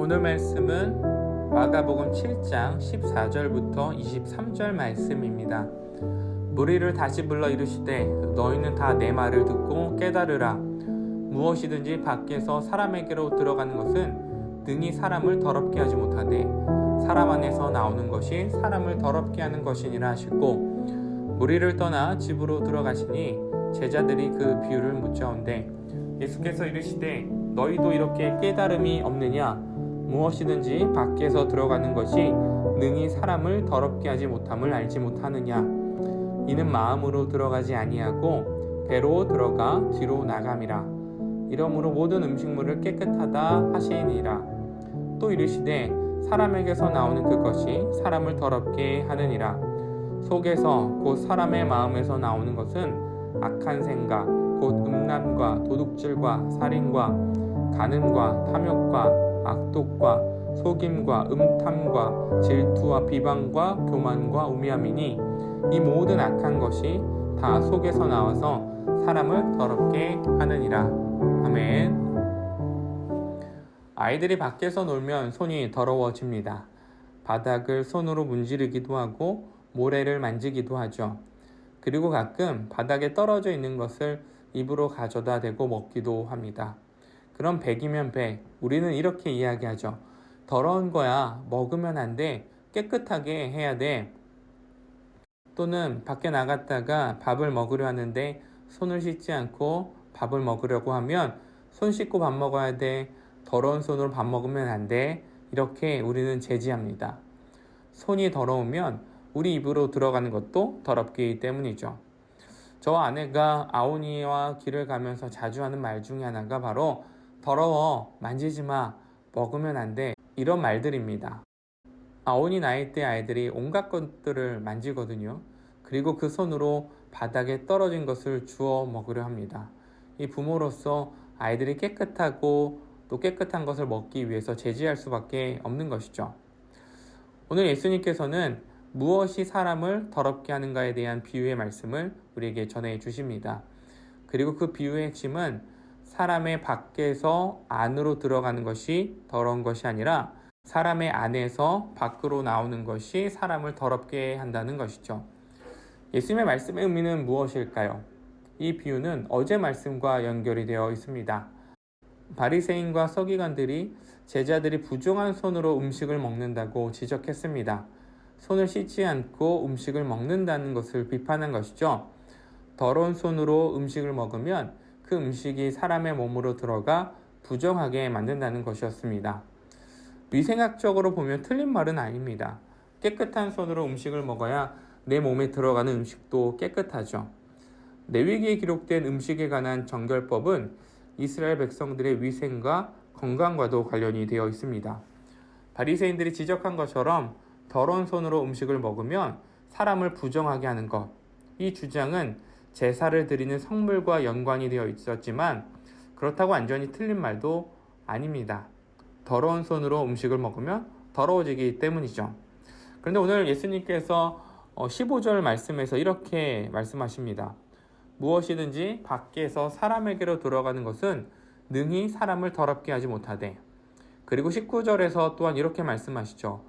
오늘 말씀은 마가복음 7장 14절부터 23절 말씀입니다. 무리를 다시 불러 이르시되 너희는 다 내 말을 듣고 깨달으라. 무엇이든지 밖에서 사람에게로 들어가는 것은 능히 사람을 더럽게 하지 못하되 사람 안에서 나오는 것이 사람을 더럽게 하는 것이니라 하시고, 무리를 떠나 집으로 들어가시니 제자들이 그 비유를 묻자온대 예수께서 이르시되 너희도 이렇게 깨달음이 없느냐? 무엇이든지 밖에서 들어가는 것이 능히 사람을 더럽게 하지 못함을 알지 못하느냐? 이는 마음으로 들어가지 아니하고 배로 들어가 뒤로 나감이라. 이러므로 모든 음식물을 깨끗하다 하시니라. 또 이르시되 사람에게서 나오는 그것이 사람을 더럽게 하느니라. 속에서 곧 사람의 마음에서 나오는 것은 악한 생각 곧 음란과 도둑질과 살인과 간음과 탐욕과 악독과 속임과 음탐과 질투와 비방과 교만과 우매함이니 이 모든 악한 것이 다 속에서 나와서 사람을 더럽게 하느니라. 아멘. 아이들이 밖에서 놀면 손이 더러워집니다. 바닥을 손으로 문지르기도 하고 모래를 만지기도 하죠. 그리고 가끔 바닥에 떨어져 있는 것을 입으로 가져다 대고 먹기도 합니다. 그럼 백이면 백, 우리는 이렇게 이야기하죠. 더러운 거야, 먹으면 안 돼, 깨끗하게 해야 돼. 또는 밖에 나갔다가 밥을 먹으려 하는데 손을 씻지 않고 밥을 먹으려고 하면 손 씻고 밥 먹어야 돼, 더러운 손으로 밥 먹으면 안 돼. 이렇게 우리는 제지합니다. 손이 더러우면 우리 입으로 들어가는 것도 더럽기 때문이죠. 저와 아내가 아오니와 길을 가면서 자주 하는 말 중에 하나가 바로 더러워, 만지지 마, 먹으면 안 돼, 이런 말들입니다. 아오니 나이 때 아이들이 온갖 것들을 만지거든요. 그리고 그 손으로 바닥에 떨어진 것을 주워 먹으려 합니다. 이 부모로서 아이들이 깨끗하고 또 깨끗한 것을 먹기 위해서 제지할 수밖에 없는 것이죠. 오늘 예수님께서는 무엇이 사람을 더럽게 하는가에 대한 비유의 말씀을 우리에게 전해 주십니다. 그리고 그 비유의 핵심은 사람의 밖에서 안으로 들어가는 것이 더러운 것이 아니라 사람의 안에서 밖으로 나오는 것이 사람을 더럽게 한다는 것이죠. 예수님의 말씀의 의미는 무엇일까요? 이 비유는 어제 말씀과 연결이 되어 있습니다. 바리새인과 서기관들이 제자들이 부정한 손으로 음식을 먹는다고 지적했습니다. 손을 씻지 않고 음식을 먹는다는 것을 비판한 것이죠. 더러운 손으로 음식을 먹으면 그 음식이 사람의 몸으로 들어가 부정하게 만든다는 것이었습니다. 위생학적으로 보면 틀린 말은 아닙니다. 깨끗한 손으로 음식을 먹어야 내 몸에 들어가는 음식도 깨끗하죠. 레위기에 기록된 음식에 관한 정결법은 이스라엘 백성들의 위생과 건강과도 관련이 되어 있습니다. 바리새인들이 지적한 것처럼 더러운 손으로 음식을 먹으면 사람을 부정하게 하는 것, 이 주장은 제사를 드리는 성물과 연관이 되어 있었지만 그렇다고 완전히 틀린 말도 아닙니다. 더러운 손으로 음식을 먹으면 더러워지기 때문이죠. 그런데 오늘 예수님께서 15절 말씀에서 이렇게 말씀하십니다. 무엇이든지 밖에서 사람에게로 들어가는 것은 능히 사람을 더럽게 하지 못하되. 그리고 19절에서 또한 이렇게 말씀하시죠.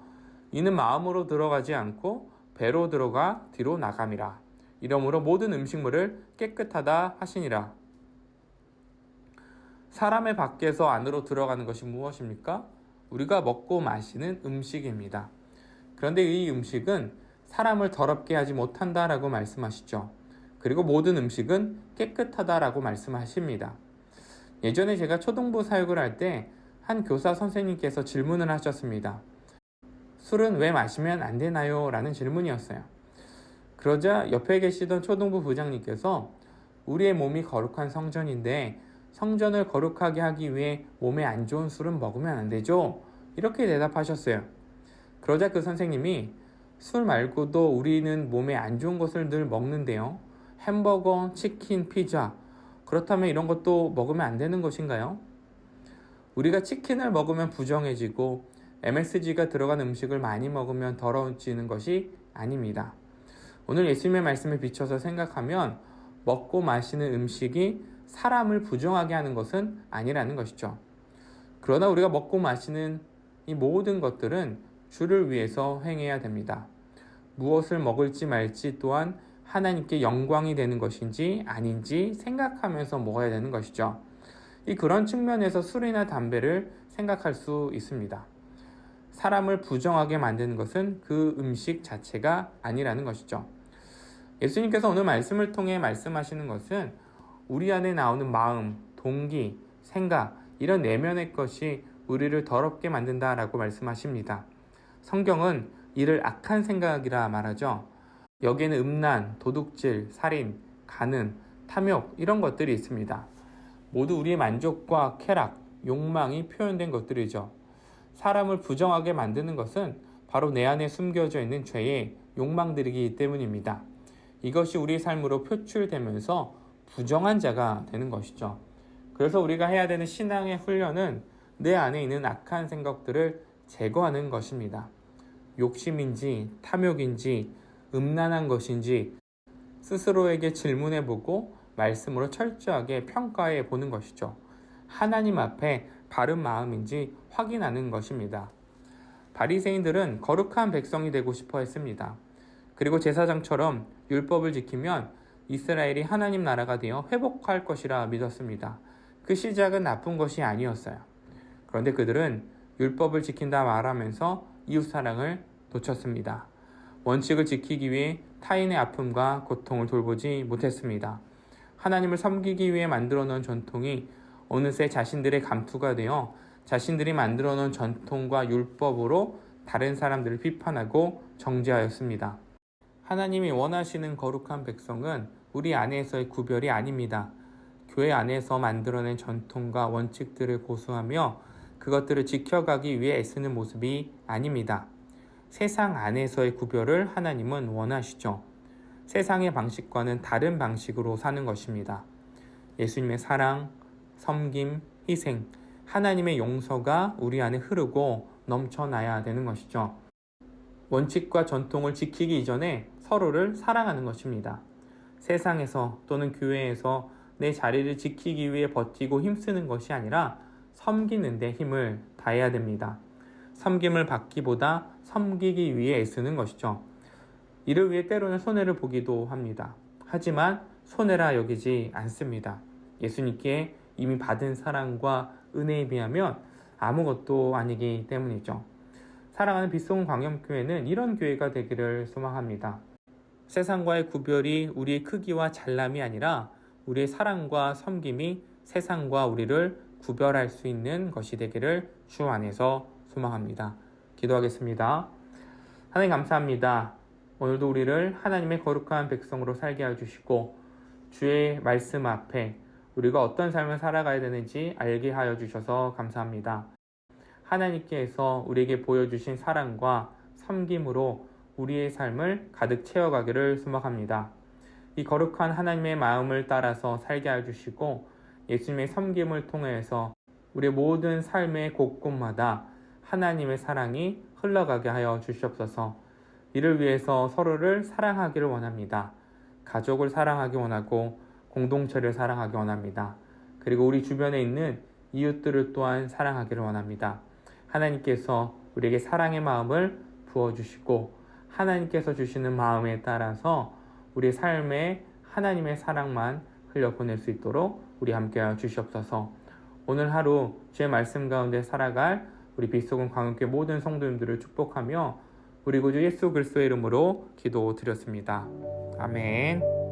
이는 마음으로 들어가지 않고 배로 들어가 뒤로 나감이라. 이러므로 모든 음식물을 깨끗하다 하시니라. 사람의 밖에서 안으로 들어가는 것이 무엇입니까? 우리가 먹고 마시는 음식입니다. 그런데 이 음식은 사람을 더럽게 하지 못한다라고 말씀하시죠. 그리고 모든 음식은 깨끗하다라고 말씀하십니다. 예전에 제가 초등부 사역을 할 때 한 교사 선생님께서 질문을 하셨습니다. 술은 왜 마시면 안 되나요? 라는 질문이었어요. 그러자 옆에 계시던 초등부 부장님께서 우리의 몸이 거룩한 성전인데 성전을 거룩하게 하기 위해 몸에 안 좋은 술은 먹으면 안 되죠? 이렇게 대답하셨어요. 그러자 그 선생님이 술 말고도 우리는 몸에 안 좋은 것을 늘 먹는데요. 햄버거, 치킨, 피자. 그렇다면 이런 것도 먹으면 안 되는 것인가요? 우리가 치킨을 먹으면 부정해지고 MSG가 들어간 음식을 많이 먹으면 더러워지는 것이 아닙니다. 오늘 예수님의 말씀에 비춰서 생각하면 먹고 마시는 음식이 사람을 부정하게 하는 것은 아니라는 것이죠. 그러나 우리가 먹고 마시는 이 모든 것들은 주를 위해서 행해야 됩니다. 무엇을 먹을지 말지 또한 하나님께 영광이 되는 것인지 아닌지 생각하면서 먹어야 되는 것이죠. 그런 측면에서 술이나 담배를 생각할 수 있습니다. 사람을 부정하게 만드는 것은 그 음식 자체가 아니라는 것이죠. 예수님께서 오늘 말씀을 통해 말씀하시는 것은 우리 안에 나오는 마음, 동기, 생각, 이런 내면의 것이 우리를 더럽게 만든다라고 말씀하십니다. 성경은 이를 악한 생각이라 말하죠. 여기에는 음란, 도둑질, 살인, 간음, 탐욕 이런 것들이 있습니다. 모두 우리의 만족과 쾌락, 욕망이 표현된 것들이죠. 사람을 부정하게 만드는 것은 바로 내 안에 숨겨져 있는 죄의 욕망들이기 때문입니다. 이것이 우리 삶으로 표출되면서 부정한 자가 되는 것이죠. 그래서 우리가 해야 되는 신앙의 훈련은 내 안에 있는 악한 생각들을 제거하는 것입니다. 욕심인지 탐욕인지 음란한 것인지 스스로에게 질문해보고 말씀으로 철저하게 평가해 보는 것이죠. 하나님 앞에 바른 마음인지 확인하는 것입니다. 바리새인들은 거룩한 백성이 되고 싶어 했습니다. 그리고 제사장처럼 율법을 지키면 이스라엘이 하나님 나라가 되어 회복할 것이라 믿었습니다. 그 시작은 나쁜 것이 아니었어요. 그런데 그들은 율법을 지킨다 말하면서 이웃사랑을 놓쳤습니다. 원칙을 지키기 위해 타인의 아픔과 고통을 돌보지 못했습니다. 하나님을 섬기기 위해 만들어 놓은 전통이 어느새 자신들의 감투가 되어 자신들이 만들어 놓은 전통과 율법으로 다른 사람들을 비판하고 정죄하였습니다. 하나님이 원하시는 거룩한 백성은 우리 안에서의 구별이 아닙니다. 교회 안에서 만들어낸 전통과 원칙들을 고수하며 그것들을 지켜가기 위해 애쓰는 모습이 아닙니다. 세상 안에서의 구별을 하나님은 원하시죠. 세상의 방식과는 다른 방식으로 사는 것입니다. 예수님의 사랑, 섬김, 희생, 하나님의 용서가 우리 안에 흐르고 넘쳐나야 되는 것이죠. 원칙과 전통을 지키기 이전에 서로를 사랑하는 것입니다. 세상에서 또는 교회에서 내 자리를 지키기 위해 버티고 힘쓰는 것이 아니라 섬기는 데 힘을 다해야 됩니다. 섬김을 받기보다 섬기기 위해 애쓰는 것이죠. 이를 위해 때로는 손해를 보기도 합니다. 하지만 손해라 여기지 않습니다. 예수님께 이미 받은 사랑과 은혜에 비하면 아무것도 아니기 때문이죠. 사랑하는 빛소금 광염교회는 이런 교회가 되기를 소망합니다. 세상과의 구별이 우리의 크기와 잘남이 아니라 우리의 사랑과 섬김이 세상과 우리를 구별할 수 있는 것이 되기를 주 안에서 소망합니다. 기도하겠습니다. 하나님 감사합니다. 오늘도 우리를 하나님의 거룩한 백성으로 살게 해주시고 주의 말씀 앞에 우리가 어떤 삶을 살아가야 되는지 알게 하여 주셔서 감사합니다. 하나님께서 우리에게 보여주신 사랑과 섬김으로 우리의 삶을 가득 채워가기를 소망합니다. 이 거룩한 하나님의 마음을 따라서 살게 해주시고 예수님의 섬김을 통해서 우리의 모든 삶의 곳곳마다 하나님의 사랑이 흘러가게 하여 주시옵소서. 이를 위해서 서로를 사랑하기를 원합니다. 가족을 사랑하기 원하고 공동체를 사랑하기 원합니다. 그리고 우리 주변에 있는 이웃들을 또한 사랑하기를 원합니다. 하나님께서 우리에게 사랑의 마음을 부어주시고 하나님께서 주시는 마음에 따라서 우리의 삶에 하나님의 사랑만 흘려보낼 수 있도록 우리 함께하여 주시옵소서. 오늘 하루 주의 말씀 가운데 살아갈 우리 빛소금 광역교회 모든 성도님들을 축복하며 우리 구주 예수 그리스도의 이름으로 기도드렸습니다. 아멘.